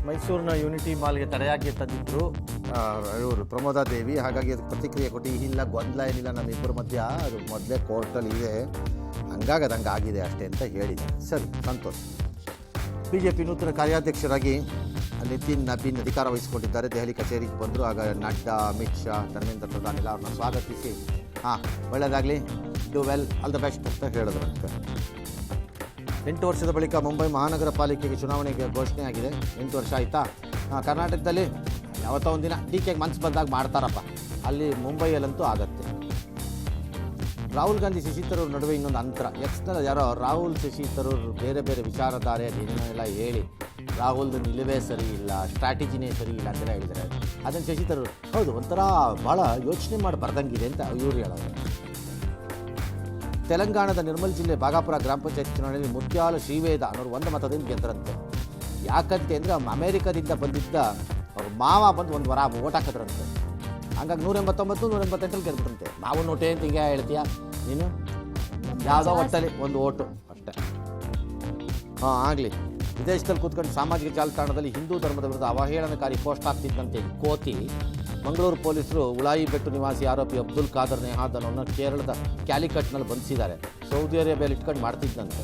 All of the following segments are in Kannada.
ಮೈಸೂರಿನ ಯೂನಿಟಿ ಮಾಲ್ಗೆ ತಡೆಯಾಗಿ ತಂದಿದ್ರು ಇವರು ಪ್ರಮೋದಾ ದೇವಿ. ಹಾಗಾಗಿ ಅದಕ್ಕೆ ಪ್ರತಿಕ್ರಿಯೆ ಕೊಟ್ಟು ಇಲ್ಲ ಗೊಂದಲ ಏನಿಲ್ಲ ನಮ್ಮಿಬ್ಬರ ಮಧ್ಯ, ಅದು ಮೊದಲೇ ಕೋರ್ಟಲ್ಲಿ ಇದೆ, ಹಂಗಾಗಿ ಅದು ಹಂಗಾಗಿದೆ ಅಷ್ಟೇ ಅಂತ ಹೇಳಿದೆ. ಸರಿ, ಸಂತೋಷ. BJP ನೂತನ ಕಾರ್ಯಾಧ್ಯಕ್ಷರಾಗಿ ನಿತಿನ್ ನಬೀನ್ ಅಧಿಕಾರ ವಹಿಸಿಕೊಂಡಿದ್ದಾರೆ. ದೆಹಲಿ ಕಚೇರಿಗೆ ಬಂದರು. ಆಗ ನಡ್ಡಾ, ಅಮಿತ್ ಶಾ, ಧರ್ಮೇಂದ್ರ ಪ್ರಧಾನ್ ಎಲ್ಲ ಅವ್ರನ್ನ ಸ್ವಾಗತಿಸಿ ಒಳ್ಳೆಯದಾಗಲಿ, do well, all the best ಅಂತ ಹೇಳಿದ್ರಂತೆ. 8 ವರ್ಷದ ಬಳಿಕ ಮುಂಬೈ ಮಹಾನಗರ ಪಾಲಿಕೆಗೆ ಚುನಾವಣೆಗೆ ಘೋಷಣೆ ಆಗಿದೆ. 8 ವರ್ಷ ಆಯಿತಾ? ಕರ್ನಾಟಕದಲ್ಲಿ ಯಾವತ್ತೋ ಒಂದಿನ ಟೀಕೆಗೆ ಮನಸ್ಸು ಬಂದಾಗ ಮಾಡ್ತಾರಪ್ಪ, ಅಲ್ಲಿ ಮುಂಬೈಯಲ್ಲಂತೂ ಆಗತ್ತೆ. ರಾಹುಲ್ ಗಾಂಧಿ, ಶಶಿ ತರೂರ್ ನಡುವೆ ಇನ್ನೊಂದು ಅಂತರ. ಎಕ್ಸ್ನಲ್ಲಿ ಯಾರೋ ರಾಹುಲ್ ಶಶಿ ತರೂರ್ ಬೇರೆ ಬೇರೆ ವಿಚಾರಧಾರೆ ಏನೇನೆಲ್ಲ ಹೇಳಿ ರಾಹುಲ್ದು ನಿಲುವೇ ಸರಿ ಇಲ್ಲ, ಸ್ಟ್ರಾಟಜಿನೇ ಸರಿ ಇಲ್ಲ ಅಂತೆಲ್ಲ ಹೇಳಿದ್ದಾರೆ. ಅದನ್ನು ಶಶಿ ತರೂರ್ ಹೌದು ಒಂಥರ ಭಾಳ ಯೋಚನೆ ಮಾಡಿ ಬರ್ದಂಗಿದೆ ಅಂತ ಇವ್ರು ಹೇಳೋದು. ತೆಲಂಗಾಣದ ನಿರ್ಮಲ್ ಜಿಲ್ಲೆ ಬಾಗಾಪುರ ಗ್ರಾಮ ಪಂಚಾಯತ್ ಚುನಾವಣೆಯಲ್ಲಿ ಮುತ್ಯಾಲ ಶ್ರೀವೇದ ಅನ್ನೋರು 1 ಮತದಿಂದ ಗೆದ್ದರಂತೆ. ಯಾಕಂತೆ ಅಂದರೆ ಅಮೇರಿಕಾದಿಂದ ಬಂದಿದ್ದ ಅವ್ರ ಮಾವ ಬಂದು 1 ವಾರ ಓಟ್ ಹಾಕಿದ್ರಂತೆ. ಹಂಗಾಗಿ 189, 188 ಗೆದ್ಬಿಟ್ರಂತೆ. ನಾವು ನೋಟೇ ಅಂತ ಹಿಂಗೆ ಹೇಳ್ತೀಯ ನೀನು? ಯಾವುದೋ ಒಟ್ಟಲ್ಲಿ ಒಂದು ಓಟು ಅಷ್ಟೇ. ಆಗಲಿ. ವಿದೇಶದಲ್ಲಿ ಕೂತ್ಕೊಂಡು ಸಾಮಾಜಿಕ ಜಾಲತಾಣದಲ್ಲಿ ಹಿಂದೂ ಧರ್ಮದ ವಿರುದ್ಧ ಅವಹೇಳನಕಾರಿ ಪೋಸ್ಟ್ ಹಾಕ್ತಿದ್ದಂತೆ ಕೋತಿ ಮಂಗಳೂರು ಪೊಲೀಸರು ಉಳಾಯಿಬೆಟ್ಟು ನಿವಾಸಿ ಆರೋಪಿ ಅಬ್ದುಲ್ ಖಾದರ್ ನೆಹಾದ್ ಅನ್ನೋನ್ನ ಕೇರಳದ ಕ್ಯಾಲಿಕಟ್ನಲ್ಲಿ ಬಂಧಿಸಿದ್ದಾರೆ. ಸೌದಿ ಅರೇಬಿಯಲ್ಲಿ ಇಟ್ಕೊಂಡು ಮಾಡ್ತಿದ್ದಂತೆ.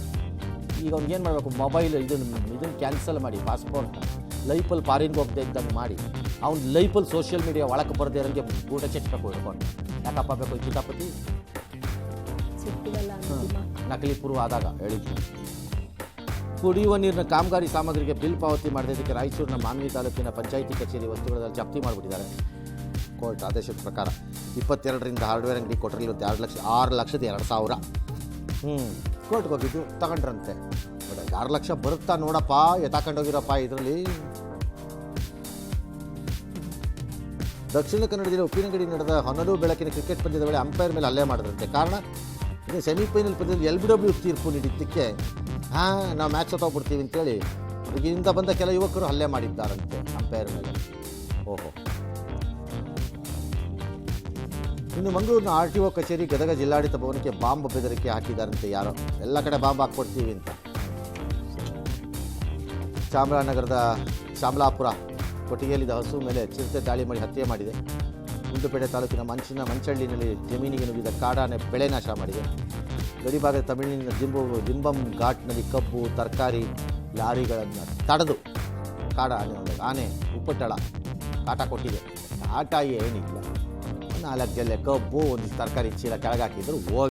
ಈಗ ಅವ್ನಿಗೆ ಏನು ಮಾಡಬೇಕು, ಮೊಬೈಲ್ ಇದನ್ನು ಕ್ಯಾನ್ಸಲ್ ಮಾಡಿ, ಪಾಸ್ಪೋರ್ಟ್ ಲೈಫಲ್ಲಿ ಫಾರಿನ್ಗೆ ಹೋಗದೆ ಇದ್ದಂಗೆ ಮಾಡಿ, ಅವ್ನು ಲೈಫಲ್ಲಿ ಸೋಷಿಯಲ್ ಮೀಡಿಯಾ ಒಳಗೆ ಬರದೇ ಇರೋಂಗೆ ಊಟ ಚೆಚ್ಚಬೇಕು ಹಿಡ್ಕೊಂಡು. ಯಾಕಪ್ಪ ಬೇಕು ಈ ಕಿತಾಪತಿ? ನಕಲಿ ಪೂರ್ವ ಆದಾಗ ಹೇಳಿದ್ವಿ. ಕುಡಿಯುವ ನೀರಿನ ಕಾಮಗಾರಿ ಸಾಮಗ್ರಿಗೆ ಬಿಲ್ ಪಾವತಿ ಮಾಡದಿದ್ದಕ್ಕೆ ರಾಯಚೂರಿನ ಮಾನ್ವಿ ತಾಲೂಕಿನ ಪಂಚಾಯಿತಿ ಕಚೇರಿ ವಸ್ತುಗಳಲ್ಲಿ ಜಪ್ತಿ ಮಾಡಿಬಿಟ್ಟಿದ್ದಾರೆ. ಕೋರ್ಟ್ ಆದೇಶದ ಪ್ರಕಾರ 22ರಿಂದ ಹಾರ್ಡ್ವೇರ್ ಅಂಗಡಿ ಕೊಟ್ಟರೆ ಇವತ್ತು 6,02,000. ಕೋರ್ಟ್ಗೆ ಹೋಗಿದ್ದು ತಗೊಂಡ್ರಂತೆ. 6 ಲಕ್ಷ ಬರುತ್ತಾ ನೋಡಪ್ಪ, ಎತ್ತಾಕೊಂಡೋಗಿರಪ್ಪ ಇದರಲ್ಲಿ. ದಕ್ಷಿಣ ಕನ್ನಡ ಜಿಲ್ಲೆ ಉಪ್ಪಿನಂಗಡಿ ನಡೆದ ಹೊನಲು ಬೆಳಕಿನ ಕ್ರಿಕೆಟ್ ಪಂದ್ಯದ ವೇಳೆ ಅಂಪೈರ್ ಮೇಲೆ ಹಲ್ಲೆ ಮಾಡಿದ್ರಂತೆ. ಕಾರಣ ಇದು ಸೆಮಿಫೈನಲ್ ಪಂದ್ಯದಲ್ಲಿ LBW ತೀರ್ಪು ನೀಡಿದ್ದಕ್ಕೆ ನಾವು ಮ್ಯಾಚ್ ಸೋತೋಗ್ಬಿಡ್ತೀವಿ ಅಂತೇಳಿ ಇದರಿಂದ ಬಂದ ಕೆಲ ಯುವಕರು ಹಲ್ಲೆ ಮಾಡಿದ್ದಾರಂತೆ ಅಂಪೈರ್ ಮೇಲೆ. ಓಹೋ. ಇನ್ನು ಮಂಗಳೂರಿನ RTO ಕಚೇರಿ, ಗದಗ ಜಿಲ್ಲಾಡಳಿತ ಭವನಕ್ಕೆ ಬಾಂಬ್ ಬೆದರಿಕೆ ಹಾಕಿದ್ದಾರಂತೆ ಯಾರೋ. ಎಲ್ಲ ಕಡೆ ಬಾಂಬ್ ಹಾಕ್ಕೊಡ್ತೀವಿ ಅಂತ. ಚಾಮರಾಜನಗರದ ಶ್ಯಾಮಲಾಪುರ ಕೊಟ್ಟಿಗೆಯಲ್ಲಿದ್ದ ಹಸು ಮೇಲೆ ಚಿರತೆ ದಾಳಿ ಮಾಡಿ ಹತ್ಯೆ ಮಾಡಿದೆ. ಗುಂಡ್ಲುಪೇಟೆ ತಾಲೂಕಿನ ಮಂಚಳ್ಳಿನಲ್ಲಿ ಜಮೀನಿಗೆ ನುಗ್ಗಿದ ಕಾಡಾನೆ ಬೆಳೆ ನಾಶ ಮಾಡಿದೆ. ಗಡಿಭಾಗದ ತಮಿಳಿನ ದಿಂಬಂ ಘಾಟ್ನಲ್ಲಿ ಕಬ್ಬು, ತರಕಾರಿ ಲಾರಿಗಳನ್ನು ತಡೆದು ಆನೆ ಉಪ್ಪಟ್ಟಳ ಕಾಟ ಕೊಟ್ಟಿದೆ. ಕಾಟ ಏನಿಲ್ಲ, 4 ಜಲ್ಲೆ ಕಬ್ಬು, 1 ತರಕಾರಿ ಚೀಲ ಕೆಳಗೆ ಹಾಕಿದ್ರು